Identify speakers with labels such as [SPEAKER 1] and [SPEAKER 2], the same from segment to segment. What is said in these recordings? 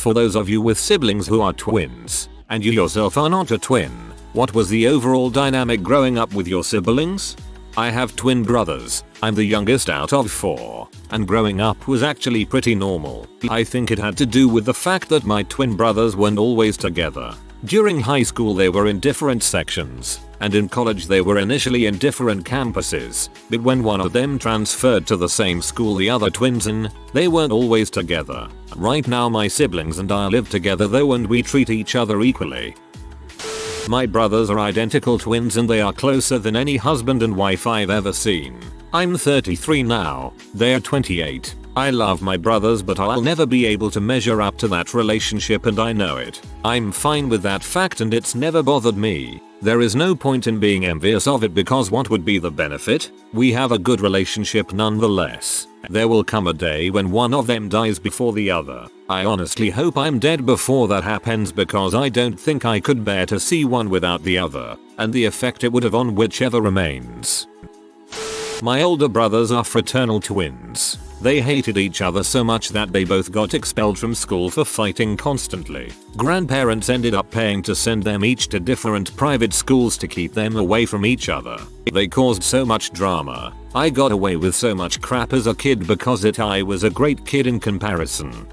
[SPEAKER 1] For those of you with siblings who are twins, and you yourself are not a twin, what was the overall dynamic growing up with your siblings? I have twin brothers. I'm the youngest out of 4, and growing up was actually pretty normal. I think it had to do with the fact that my twin brothers weren't always together. During high school they were in different sections, and in college they were initially in different campuses, but when one of them transferred to the same school the other twins in, they weren't always together. Right now my siblings and I live together though, and we treat each other equally. My brothers are identical twins and they are closer than any husband and wife I've ever seen. I'm 33 now, they're 28. I love my brothers but I'll never be able to measure up to that relationship and I know it. I'm fine with that fact and it's never bothered me. There is no point in being envious of it because what would be the benefit? We have a good relationship nonetheless. There will come a day when one of them dies before the other. I honestly hope I'm dead before that happens because I don't think I could bear to see one without the other, and the effect it would have on whichever remains. My older brothers are fraternal twins. They hated each other so much that they both got expelled from school for fighting constantly. Grandparents ended up paying to send them each to different private schools to keep them away from each other. They caused so much drama. I got away with so much crap as a kid because I was a great kid in comparison.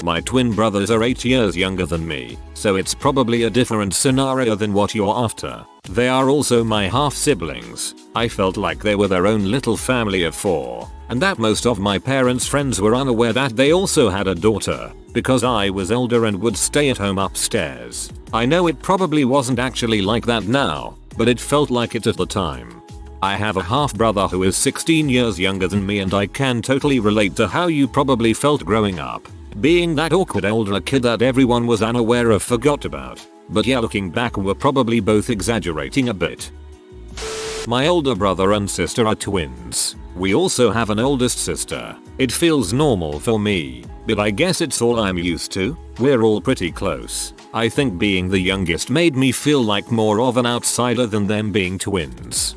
[SPEAKER 1] My twin brothers are 8 years younger than me, so it's probably a different scenario than what you're after. They are also my half siblings. I felt like they were their own little family of 4, and that most of my parents' friends were unaware that they also had a daughter, because I was older and would stay at home upstairs. I know it probably wasn't actually like that now, but it felt like it at the time. I have a half brother who is 16 years younger than me and I can totally relate to how you probably felt growing up. Being that awkward older kid that everyone was unaware of, forgot about. But yeah, looking back we're probably both exaggerating a bit. My older brother and sister are twins. We also have an oldest sister. It feels normal for me, but I guess it's all I'm used to. We're all pretty close. I think being the youngest made me feel like more of an outsider than them being twins.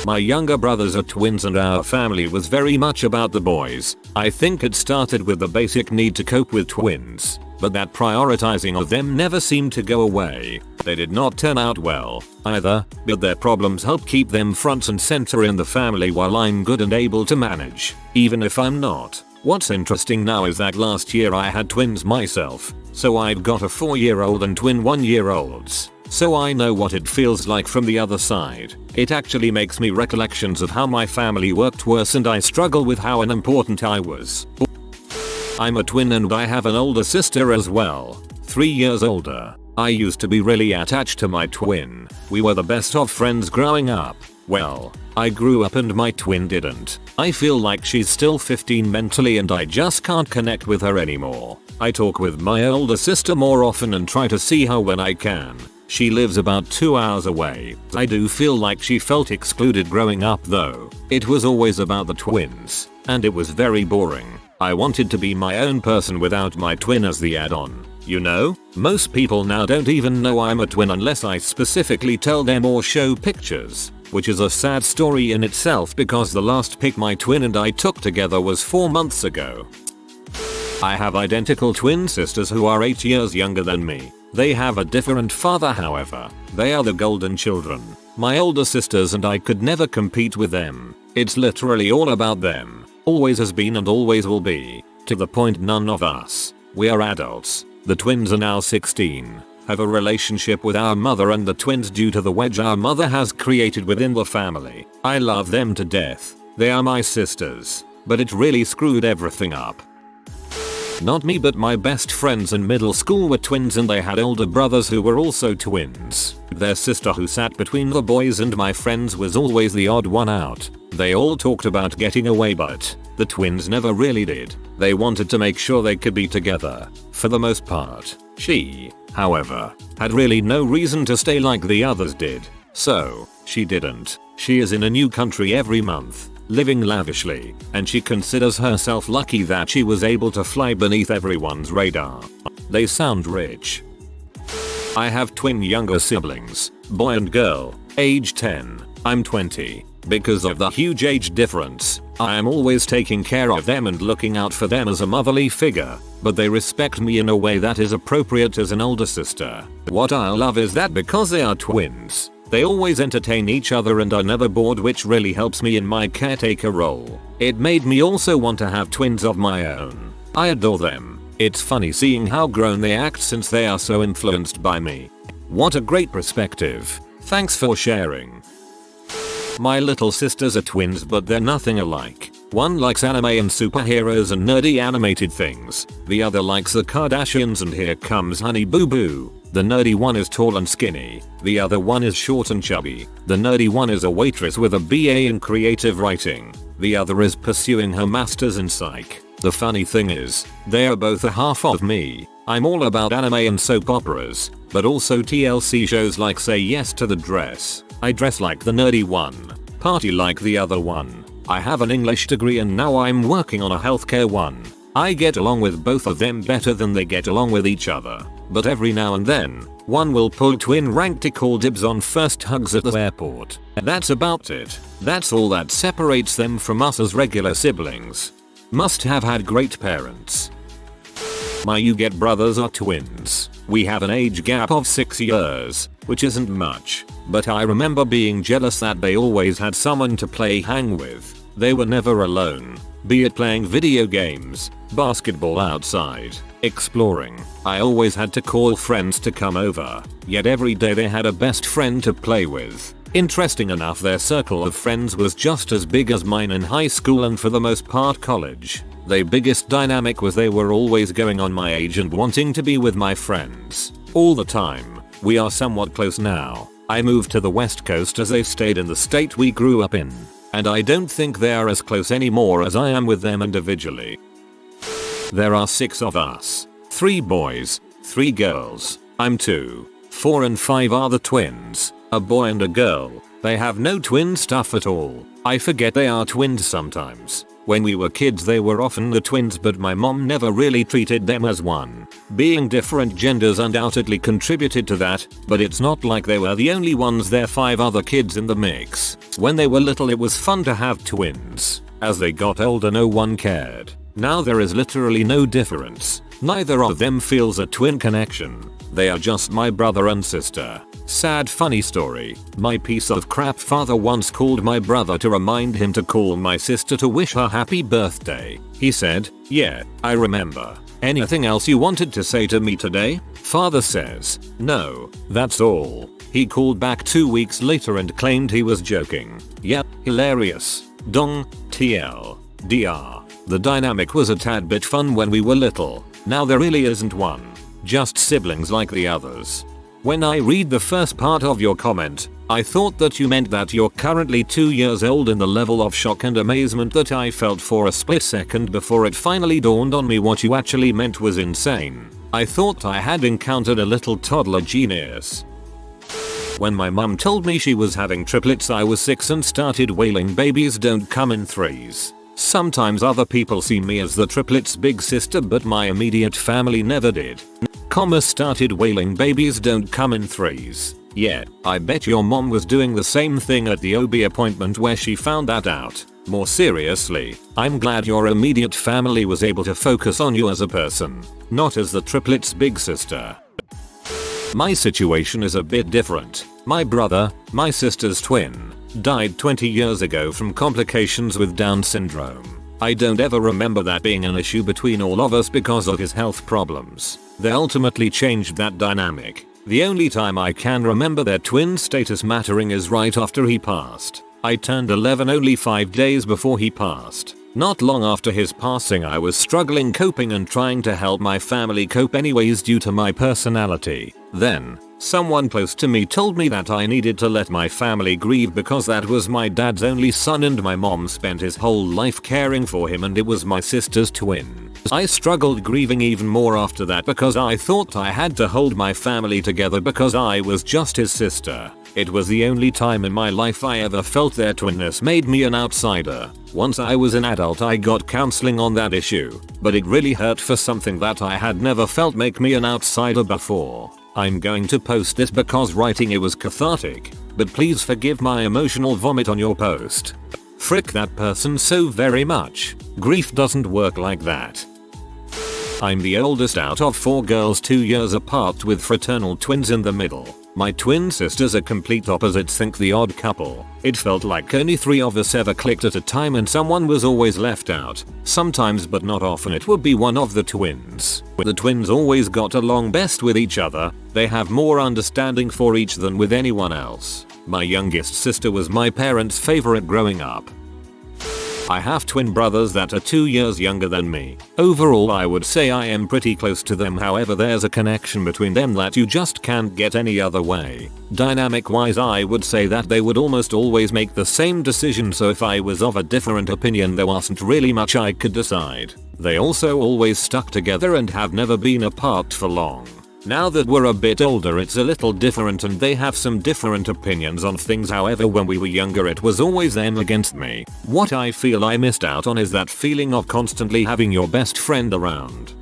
[SPEAKER 1] My younger brothers are twins and our family was very much about the boys. I think it started with the basic need to cope with twins, but that prioritizing of them never seemed to go away. They did not turn out well either, but their problems help keep them front and center in the family while I'm good and able to manage, even if I'm not. What's interesting now is that last year I had twins myself, so I've got a 4-year-old and twin 1-year-olds. So I know what it feels like from the other side. It actually makes me recollections of how my family worked worse and I struggle with how unimportant I was. I'm a twin and I have an older sister as well, 3 years older. I used to be really attached to my twin. We were the best of friends growing up. Well, I grew up and my twin didn't. I feel like she's still 15 mentally and I just can't connect with her anymore. I talk with my older sister more often and try to see her when I can. She lives about 2 hours away. I do feel like she felt excluded growing up though. It was always about the twins, and it was very boring. I wanted to be my own person without my twin as the add-on. You know, most people now don't even know I'm a twin unless I specifically tell them or show pictures, which is a sad story in itself because the last pic my twin and I took together was 4 months ago. I have identical twin sisters who are 8 years younger than me. They have a different father however. They are the golden children. My older sisters and I could never compete with them. It's literally all about them. Always has been and always will be. To the point none of us, we are adults. The twins are now 16. Have a relationship with our mother and the twins due to the wedge our mother has created within the family. I love them to death. They are my sisters. But it really screwed everything up. Not me but my best friends in middle school were twins and they had older brothers who were also twins. Their sister who sat between the boys and my friends was always the odd one out. They all talked about getting away but the twins never really did. They wanted to make sure they could be together. For the most part. She, however, had really no reason to stay like the others did. So, she didn't. She is in a new country every month, living lavishly, and she considers herself lucky that she was able to fly beneath everyone's radar. They sound rich. I have twin younger siblings, boy and girl, age 10. I'm 20. Because of the huge age difference, I am always taking care of them and looking out for them as a motherly figure, but they respect me in a way that is appropriate as an older sister. What I love is that because they are twins, they always entertain each other and are never bored, which really helps me in my caretaker role. It made me also want to have twins of my own. I adore them. It's funny seeing how grown they act since they are so influenced by me. What a great perspective. Thanks for sharing. My little sisters are twins, but they're nothing alike. One likes anime and superheroes and nerdy animated things. The other likes the Kardashians and here comes Honey Boo Boo. The nerdy one is tall and skinny. The other one is short and chubby. The nerdy one is a waitress with a BA in creative writing. The other is pursuing her masters in psych. The funny thing is, they are both a half of me. I'm all about anime and soap operas, but also TLC shows like Say Yes to the Dress. I dress like the nerdy one, party like the other one. I have an English degree and now I'm working on a healthcare one. I get along with both of them better than they get along with each other. But every now and then, one will pull twin rank to call dibs on first hugs at the airport. That's about it. That's all that separates them from us as regular siblings. Must have had great parents. My you get brothers are twins. We have an age gap of 6 years, which isn't much, but I remember being jealous that they always had someone to hang with. They were never alone, be it playing video games, basketball outside, exploring. I always had to call friends to come over, yet every day they had a best friend to play with. Interesting enough, their circle of friends was just as big as mine in high school and for the most part college. Their biggest dynamic was they were always going on my age and wanting to be with my friends all the time. We are somewhat close now. I moved to the West Coast as they stayed in the state we grew up in, and I don't think they are as close anymore as I am with them individually. There are 6 of us. 3 boys, 3 girls. I'm 2. 4 and 5 are the twins, a boy and a girl. They have no twin stuff at all. I forget they are twins sometimes. When we were kids they were often the twins, but my mom never really treated them as one. Being different genders undoubtedly contributed to that, but it's not like they were the only ones. There are 5 other kids in the mix. When they were little it was fun to have twins. As they got older no one cared. Now there is literally no difference. Neither of them feels a twin connection. They are just my brother and sister. Sad funny story. My piece of crap father once called my brother to remind him to call my sister to wish her happy birthday. He said, "Yeah, I remember. Anything else you wanted to say to me today?" Father says, "No, that's all." He called back 2 weeks later and claimed he was joking. Yep, hilarious. Dong, TL, DR. The dynamic was a tad bit fun when we were little. Now there really isn't one. Just siblings like the others. When I read the first part of your comment, I thought that you meant that you're currently 2 years old, and the level of shock and amazement that I felt for a split second before it finally dawned on me what you actually meant was insane. I thought I had encountered a little toddler genius. When my mum told me she was having triplets I was 6 and started wailing babies don't come in threes. Sometimes other people see me as the triplets' big sister, but my immediate family never did. Started wailing babies don't come in threes. Yeah, I bet your mom was doing the same thing at the OB appointment where she found that out. More seriously, I'm glad your immediate family was able to focus on you as a person, not as the triplets' big sister. My situation is a bit different. My brother, my sister's twin, died 20 years ago from complications with Down syndrome. I don't ever remember that being an issue between all of us because of his health problems. They ultimately changed that dynamic. The only time I can remember their twin status mattering is right after he passed. I turned 11 only 5 days before he passed. Not long after his passing I was struggling coping and trying to help my family cope anyways due to my personality. Then, someone close to me told me that I needed to let my family grieve because that was my dad's only son and my mom spent his whole life caring for him and it was my sister's twin. I struggled grieving even more after that because I thought I had to hold my family together because I was just his sister. It was the only time in my life I ever felt their twinness made me an outsider. Once I was an adult I got counseling on that issue, but it really hurt for something that I had never felt make me an outsider before. I'm going to post this because writing it was cathartic, but please forgive my emotional vomit on your post. Frick that person so very much. Grief doesn't work like that. I'm the oldest out of 4 girls 2 years apart with fraternal twins in the middle. My twin sisters are complete opposites, think The Odd Couple. It felt like only 3 of us ever clicked at a time and someone was always left out. Sometimes but not often it would be one of the twins. The twins always got along best with each other. They have more understanding for each than with anyone else. My youngest sister was my parents' favorite growing up. I have twin brothers that are 2 years younger than me. Overall I would say I am pretty close to them, however there's a connection between them that you just can't get any other way. Dynamic wise I would say that they would almost always make the same decision, so if I was of a different opinion there wasn't really much I could decide. They also always stuck together and have never been apart for long. Now that we're a bit older it's a little different and they have some different opinions on things, however when we were younger it was always them against me. What I feel I missed out on is that feeling of constantly having your best friend around.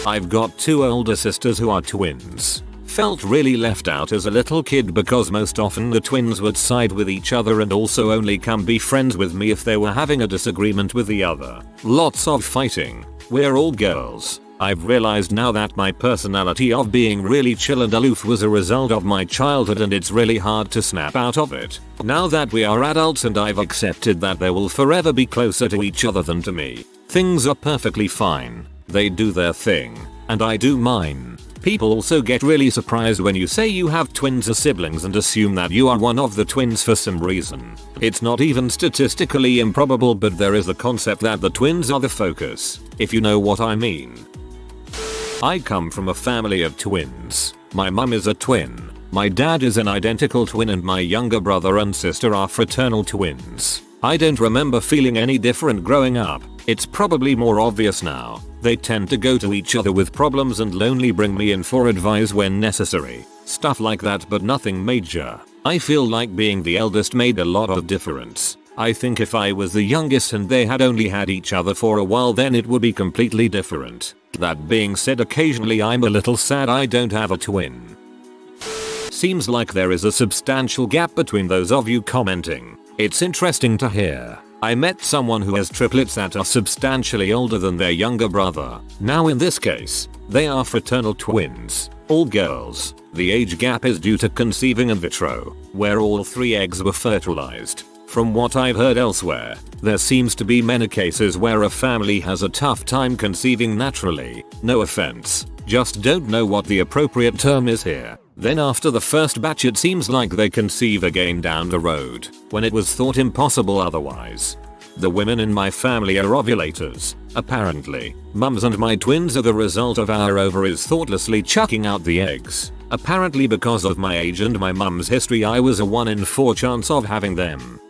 [SPEAKER 1] I've got 2 older sisters who are twins. Felt really left out as a little kid because most often the twins would side with each other and also only come be friends with me if they were having a disagreement with the other. Lots of fighting. We're all girls. I've realized now that my personality of being really chill and aloof was a result of my childhood and it's really hard to snap out of it. Now that we are adults and I've accepted that they will forever be closer to each other than to me, things are perfectly fine. They do their thing, and I do mine. People also get really surprised when you say you have twins as siblings and assume that you are one of the twins for some reason. It's not even statistically improbable, but there is the concept that the twins are the focus, if you know what I mean. I come from a family of twins. My mum is a twin. My dad is an identical twin and my younger brother and sister are fraternal twins. I don't remember feeling any different growing up. It's probably more obvious now. They tend to go to each other with problems and only bring me in for advice when necessary. Stuff like that, but nothing major. I feel like being the eldest made a lot of difference. I think if I was the youngest and they had only had each other for a while then it would be completely different. That being said, occasionally I'm a little sad I don't have a twin. Seems like there is a substantial gap between those of you commenting. It's interesting to hear. I met someone who has triplets that are substantially older than their younger brother. Now in this case, they are fraternal twins, all girls. The age gap is due to conceiving in vitro, where all 3 eggs were fertilized. From what I've heard elsewhere, there seems to be many cases where a family has a tough time conceiving naturally. No offense, just don't know what the appropriate term is here. Then after the first batch it seems like they conceive again down the road, when it was thought impossible otherwise. The women in my family are ovulators, apparently. Mums and my twins are the result of our ovaries thoughtlessly chucking out the eggs. Apparently because of my age and my mum's history I was a 1 in 4 chance of having them.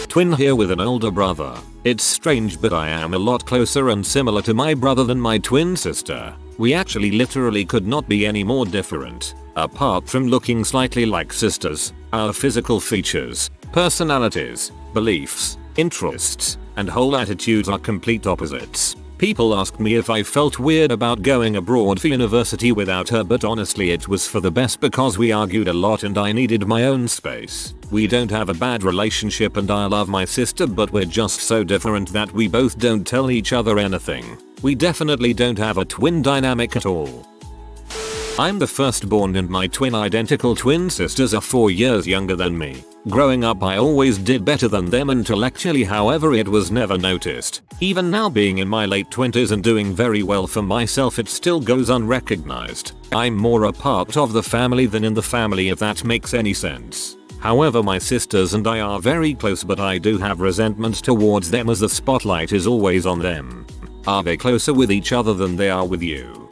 [SPEAKER 1] Twin here with an older brother. It's strange but I am a lot closer and similar to my brother than my twin sister. We actually literally could not be any more different. Apart from looking slightly like sisters, our physical features, personalities, beliefs, interests, and whole attitudes are complete opposites. People asked me if I felt weird about going abroad for university without her, but honestly it was for the best because we argued a lot and I needed my own space. We don't have a bad relationship and I love my sister, but we're just so different that we both don't tell each other anything. We definitely don't have a twin dynamic at all. I'm the firstborn and my identical twin sisters are 4 years younger than me. Growing up I always did better than them intellectually, however it was never noticed. Even now being in my late 20s and doing very well for myself it still goes unrecognized. I'm more a part of the family than in the family, if that makes any sense. However my sisters and I are very close, but I do have resentment towards them as the spotlight is always on them. Are they closer with each other than they are with you?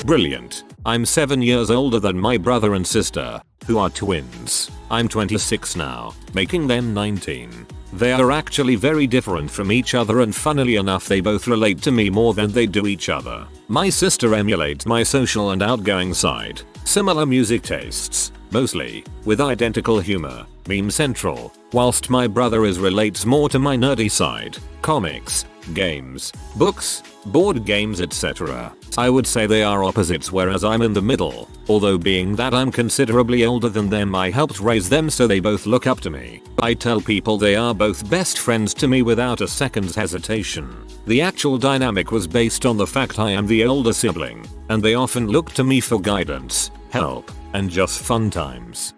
[SPEAKER 1] Brilliant. I'm 7 years older than my brother and sister, who are twins. I'm 26 now, making them 19. They are actually very different from each other and funnily enough they both relate to me more than they do each other. My sister emulates my social and outgoing side, similar music tastes, mostly, with identical humor, meme central, whilst my brother relates more to my nerdy side, comics, games, books, board games, etc. I would say they are opposites, whereas I'm in the middle, although being that I'm considerably older than them, I helped raise them, so they both look up to me. I tell people they are both best friends to me without a second's hesitation. The actual dynamic was based on the fact I am the older sibling, and they often look to me for guidance, help, and just fun times.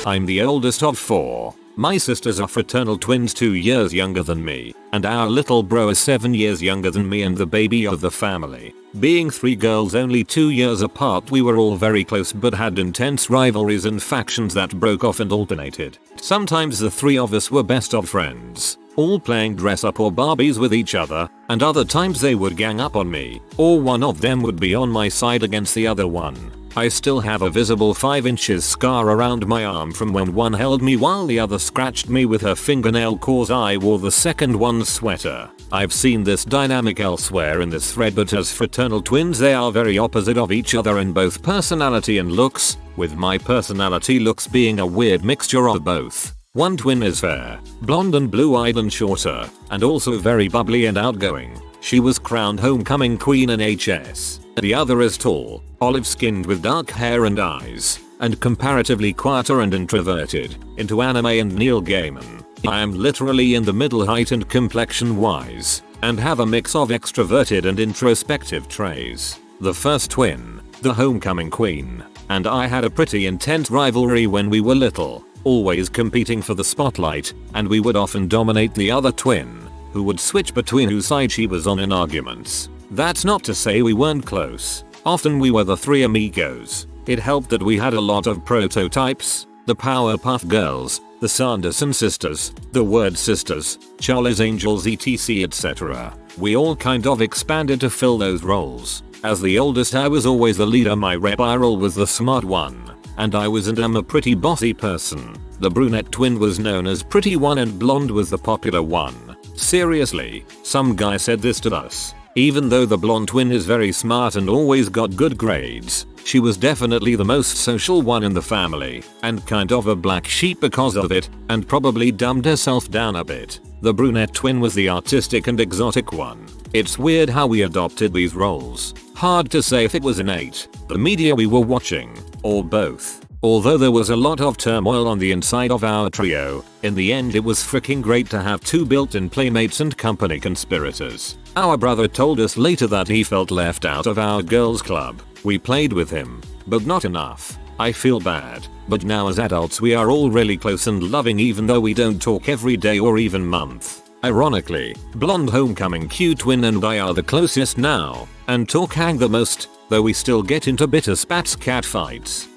[SPEAKER 1] I'm the oldest of 4. My sisters are fraternal twins 2 years younger than me, and our little bro is 7 years younger than me and the baby of the family. Being 3 girls only 2 years apart, we were all very close but had intense rivalries and factions that broke off and alternated. Sometimes the 3 of us were best of friends, all playing dress up or Barbies with each other, and other times they would gang up on me, or one of them would be on my side against the other one. I still have a visible 5 inches scar around my arm from when one held me while the other scratched me with her fingernail cause I wore the second one's sweater. I've seen this dynamic elsewhere in this thread, but as fraternal twins they are very opposite of each other in both personality and looks, with my personality looks being a weird mixture of both. One twin is fair, blonde and blue-eyed and shorter, and also very bubbly and outgoing. She was crowned homecoming queen in HS. The other is tall, olive-skinned with dark hair and eyes, and comparatively quieter and introverted, into anime and Neil Gaiman. I am literally in the middle height and complexion wise, and have a mix of extroverted and introspective traits. The first twin, the homecoming queen, and I had a pretty intense rivalry when we were little, always competing for the spotlight, and we would often dominate the other twin, who would switch between whose side she was on in arguments. That's not to say we weren't close. Often we were the 3 amigos. It helped that we had a lot of prototypes, the Powerpuff Girls, the Sanderson sisters, the Word Sisters, Charlie's Angels etc etc. We all kind of expanded to fill those roles. As the oldest I was always the leader, my reviral was the smart one, and I was and am a pretty bossy person. The brunette twin was known as Pretty One and blonde was the popular one. Seriously, some guy said this to us. Even though the blonde twin is very smart and always got good grades, she was definitely the most social one in the family, and kind of a black sheep because of it, and probably dumbed herself down a bit. The brunette twin was the artistic and exotic one. It's weird how we adopted these roles. Hard to say if it was innate, the media we were watching, or both. Although there was a lot of turmoil on the inside of our trio, in the end it was freaking great to have 2 built-in playmates and company conspirators. Our brother told us later that he felt left out of our girls club. We played with him, but not enough. I feel bad, but now as adults we are all really close and loving even though we don't talk every day or even month. Ironically, blonde homecoming Q twin and I are the closest now, and talk hang the most, though we still get into bitter spats cat fights.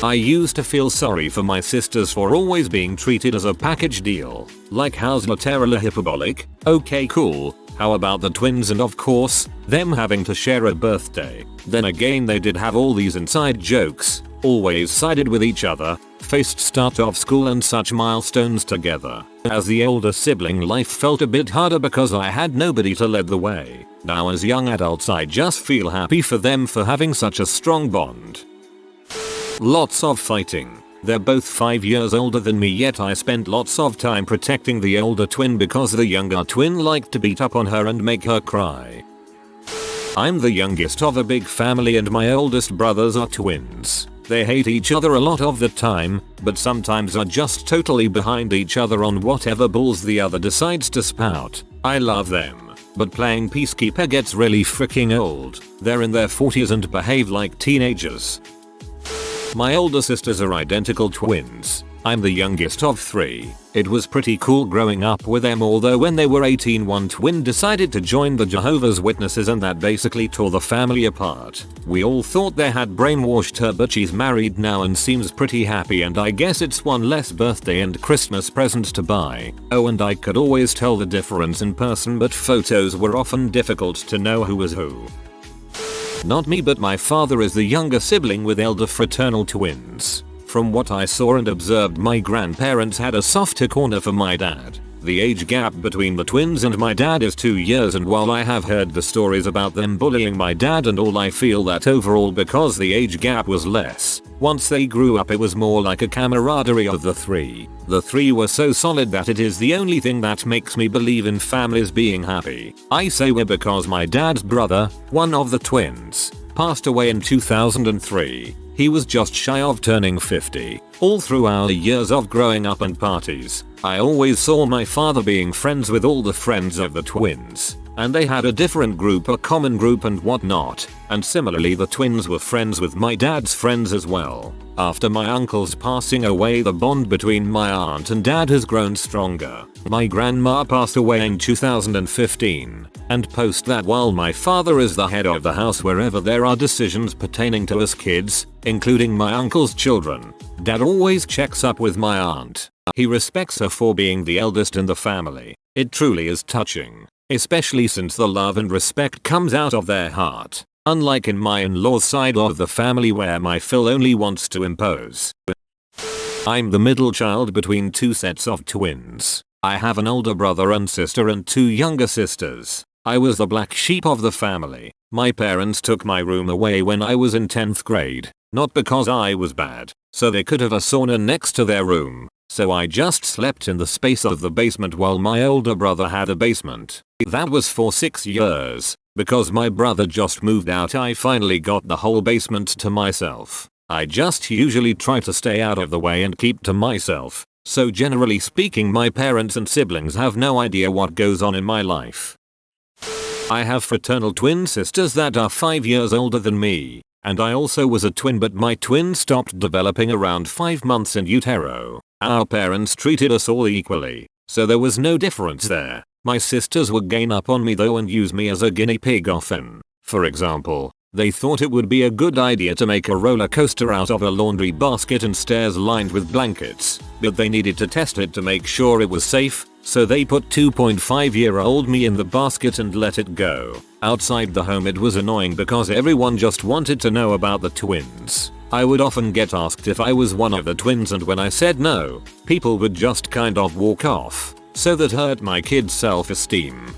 [SPEAKER 1] I used to feel sorry for my sisters for always being treated as a package deal. Like, how's Laterala hyperbolic? Okay cool. How about the twins and of course, them having to share a birthday. Then again they did have all these inside jokes, always sided with each other, faced start of school and such milestones together. As the older sibling life felt a bit harder because I had nobody to lead the way. Now as young adults I just feel happy for them for having such a strong bond. Lots of fighting. They're both 5 years older than me, yet I spent lots of time protecting the older twin because the younger twin liked to beat up on her and make her cry. I'm the youngest of a big family and my oldest brothers are twins. They hate each other a lot of the time, but sometimes are just totally behind each other on whatever bulls the other decides to spout. I love them, but playing peacekeeper gets really freaking old. They're in their 40s and behave like teenagers. My older sisters are identical twins. I'm the youngest of 3. It was pretty cool growing up with them, although when they were 18 one twin decided to join the Jehovah's Witnesses and that basically tore the family apart. We all thought they had brainwashed her, but she's married now and seems pretty happy, and I guess it's one less birthday and Christmas present to buy. Oh, and I could always tell the difference in person, but photos were often difficult to know who was who. Not me, but my father is the younger sibling with elder fraternal twins. From what I saw and observed, my grandparents had a softer corner for my dad. The age gap between the twins and my dad is 2 years, and while I have heard the stories about them bullying my dad and all, I feel that overall because the age gap was less, Once they grew up, it was more like a camaraderie of the three. The three were so solid that it is the only thing that makes me believe in families being happy. I say we're because my dad's brother, one of the twins, passed away in 2003. He was just shy of turning 50. All through our years of growing up and parties, I always saw my father being friends with all the friends of the twins. And they had a different group, a common group and whatnot. And similarly the twins were friends with my dad's friends as well. After my uncle's passing away, the bond between my aunt and dad has grown stronger. My grandma passed away in 2015. And post that, while my father is the head of the house wherever there are decisions pertaining to us kids, including my uncle's children, dad always checks up with my aunt. He respects her for being the eldest in the family. It truly is touching. Especially since the love and respect comes out of their heart. Unlike in my in-laws side of the family where my Phil only wants to impose. I'm the middle child between two sets of twins. I have an older brother and sister and two younger sisters. I was the black sheep of the family. My parents took my room away when I was in 10th grade. Not because I was bad, so they could have a sauna next to their room. So I just slept in the space of the basement while my older brother had a basement. That was for 6 years. Because my brother just moved out, I finally got the whole basement to myself. I just usually try to stay out of the way and keep to myself. So generally speaking, my parents and siblings have no idea what goes on in my life. I have fraternal twin sisters that are 5 years older than me. And I also was a twin, but my twin stopped developing around 5 months in utero. Our parents treated us all equally, so there was no difference there. My sisters would gain up on me though and use me as a guinea pig often. For example, they thought it would be a good idea to make a roller coaster out of a laundry basket and stairs lined with blankets, but they needed to test it to make sure it was safe, so they put 2.5-year-old me in the basket and let it go. Outside the home it was annoying because everyone just wanted to know about the twins. I would often get asked if I was one of the twins, and when I said no, people would just kind of walk off. So that hurt my kids' self-esteem.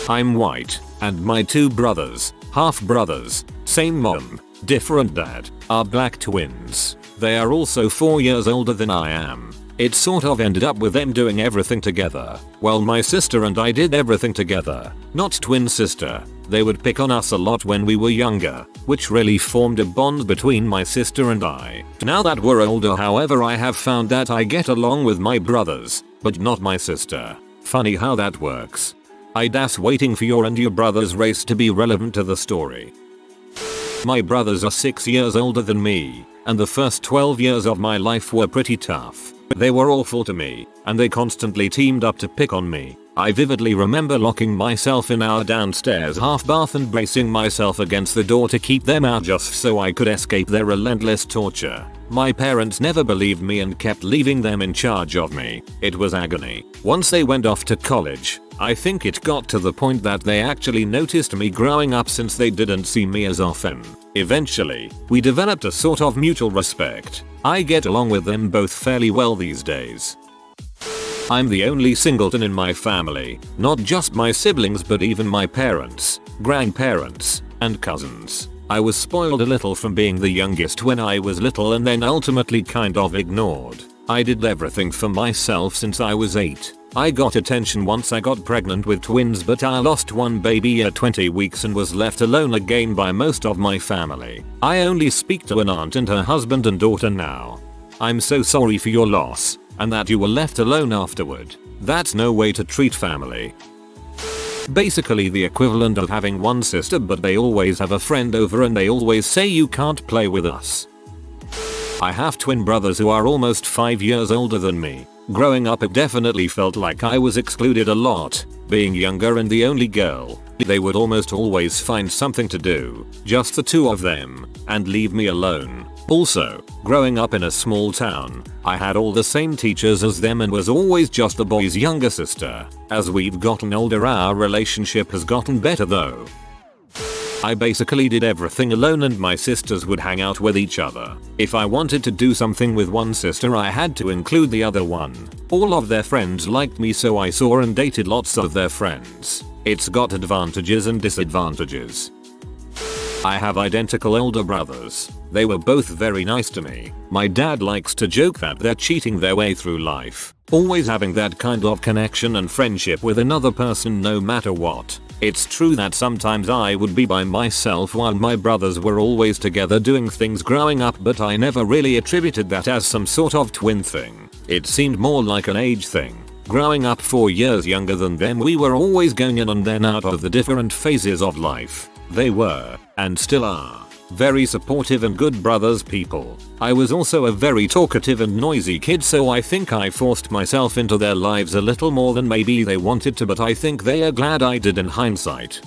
[SPEAKER 1] I'm white, and my two brothers, half brothers, same mom, different dad, are black twins. They are also 4 years older than I am. It sort of ended up with them doing everything together. Well, my sister and I did everything together. Not twin sister. They would pick on us a lot when we were younger, which really formed a bond between my sister and I. Now that we're older, however, I have found that I get along with my brothers, but not my sister. Funny how that works. I'd waiting for your and your brother's race to be relevant to the story. My brothers are 6 years older than me, and the first 12 years of my life were pretty tough. They were awful to me, and they constantly teamed up to pick on me. I vividly remember locking myself in our downstairs half bath and bracing myself against the door to keep them out just so I could escape their relentless torture. My parents never believed me and kept leaving them in charge of me. It was agony. Once they went off to college, I think it got to the point that they actually noticed me growing up since they didn't see me as often. Eventually, we developed a sort of mutual respect. I get along with them both fairly well these days. I'm the only singleton in my family, not just my siblings but even my parents, grandparents, and cousins. I was spoiled a little from being the youngest when I was little and then ultimately kind of ignored. I did everything for myself since I was 8. I got attention once I got pregnant with twins, but I lost one baby at 20 weeks and was left alone again by most of my family. I only speak to an aunt and her husband and daughter now. I'm so sorry for your loss, and that you were left alone afterward. That's no way to treat family. Basically the equivalent of having one sister, but they always have a friend over and they always say you can't play with us. I have twin brothers who are almost 5 years older than me. Growing up, it definitely felt like I was excluded a lot. Being younger and the only girl, they would almost always find something to do, just the two of them, and leave me alone. Also, growing up in a small town, I had all the same teachers as them and was always just the boy's younger sister. As we've gotten older, our relationship has gotten better though. I basically did everything alone and my sisters would hang out with each other. If I wanted to do something with one sister, I had to include the other one. All of their friends liked me, so I saw and dated lots of their friends. It's got advantages and disadvantages. I have identical older brothers. They were both very nice to me. My dad likes to joke that they're cheating their way through life, always having that kind of connection and friendship with another person no matter what. It's true that sometimes I would be by myself while my brothers were always together doing things growing up, but I never really attributed that as some sort of twin thing. It seemed more like an age thing. Growing up 4 years younger than them, we were always going in and then out of the different phases of life. They were, and still are, very supportive and good brothers people. I was also a very talkative and noisy kid, so I think I forced myself into their lives a little more than maybe they wanted to, but I think they are glad I did in hindsight.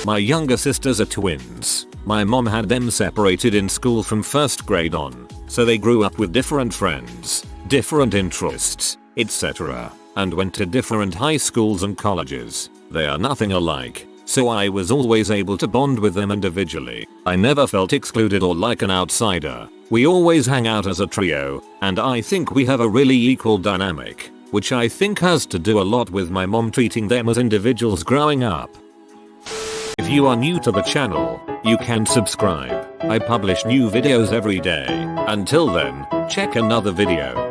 [SPEAKER 1] My younger sisters are twins. My mom had them separated in school from 1st grade on, so they grew up with different friends, different interests, etc., and went to different high schools and colleges. They are nothing alike, so I was always able to bond with them individually. I never felt excluded or like an outsider. We always hang out as a trio, and I think we have a really equal dynamic, which I think has to do a lot with my mom treating them as individuals growing up. If you are new to the channel, you can subscribe. I publish new videos every day. Until then, check another video.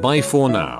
[SPEAKER 1] Bye for now.